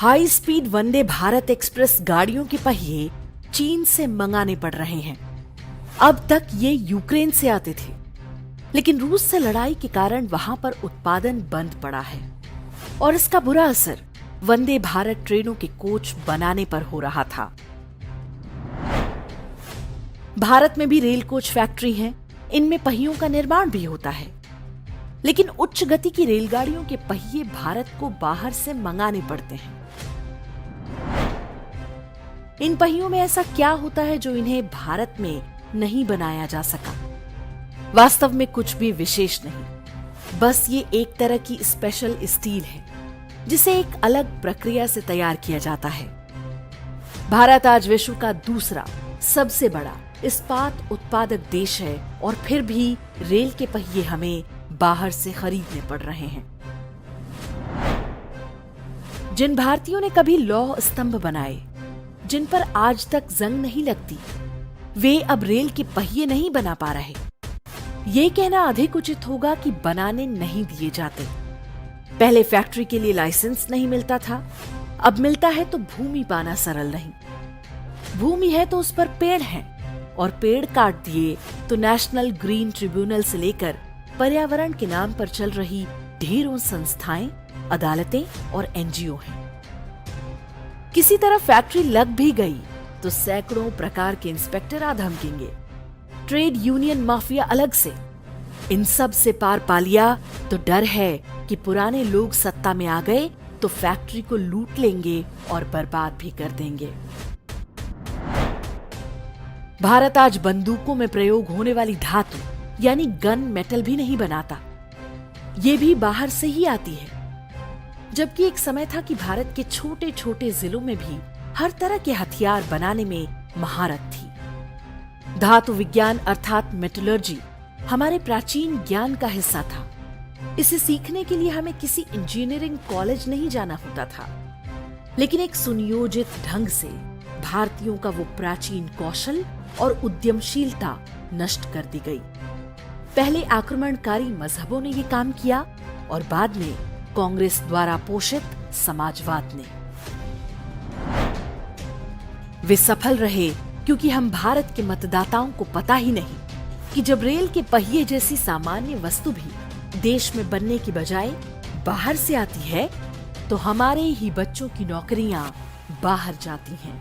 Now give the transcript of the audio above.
High speed Vande Bharat express गाड़ियों के पहिए चीन से मंगाने पड़ रहे हैं। अब तक ये यूक्रेन से आते थे, लेकिन रूस से लड़ाई के कारण वहां पर उत्पादन बंद पड़ा है और इसका बुरा असर वंदे भारत ट्रेनों के कोच बनाने पर हो रहा था। भारत में भी रेल कोच फैक्ट्री हैं, इनमें पहियों का निर्माण भी होता है, लेकिन उच्च गति की रेलगाड़ियों के पहिए भारत को बाहर से मंगाने पड़ते हैं। इन पहियों में ऐसा क्या होता है जो इन्हें भारत में नहीं बनाया जा सका? वास्तव में कुछ भी विशेष नहीं, बस ये एक तरह की स्पेशल स्टील है जिसे एक अलग प्रक्रिया से तैयार किया जाता है। भारत आज विश्व का दूसरा सबसे बड़ा इस्पात उत्पादक देश है और फिर भी रेल के पहिए हमें बाहर से खरीदने पड़ रहे हैं। जिन भारतीयों ने कभी लौह स्तंभ बनाए, जिन पर आज तक जंग नहीं लगती, वे अब रेल के पहिए नहीं बना पा रहे। ये कहना अधिक उचित होगा कि बनाने नहीं दिए जाते। पहले फैक्ट्री के लिए लाइसेंस नहीं मिलता था, अब मिलता है तो भूमि पाना सरल नहीं। भूमि है तो उस पर पेड़ हैं, और पेड़ काट दिए तो नेशनल ग्रीन ट्रिब्यूनल से लेकर पर्यावरण के नाम पर चल रही ढेरों संस्थाएं, अदालतें और एनजीओ हैं। किसी तरह फैक्ट्री लग भी गई तो सैकड़ों प्रकार के इंस्पेक्टर आ धमकेंगे, ट्रेड यूनियन माफिया अलग से। इन सब से पार पा लिया तो डर है कि पुराने लोग सत्ता में आ गए तो फैक्ट्री को लूट लेंगे और बर्बाद भी कर देंगे। भारत आज बंदूकों में प्रयोग होने वाली धातु यानी गन मेटल भी नहीं बनाता, ये भी बाहर से ही आती है। जबकि एक समय था कि भारत के छोटे छोटे जिलों में भी हर तरह के हथियार बनाने में महारत थी। धातु विज्ञान अर्थात मेटलर्जी हमारे प्राचीन ज्ञान का हिस्सा था। इसे सीखने के लिए हमें किसी इंजीनियरिंग कॉलेज नहीं जाना होता था, लेकिन एक सुनियोजित ढंग से भारतीयों का वो प्राचीन कौशल और उद्यमशीलता नष्ट कर दी गई। पहले आक्रमणकारी मजहबों ने ये काम किया और बाद में कांग्रेस द्वारा पोषित समाजवाद ने। वे सफल रहे क्योंकि हम भारत के मतदाताओं को पता ही नहीं कि जब रेल के पहिए जैसी सामान्य वस्तु भी देश में बनने की बजाय बाहर से आती है तो हमारे ही बच्चों की नौकरियां बाहर जाती हैं।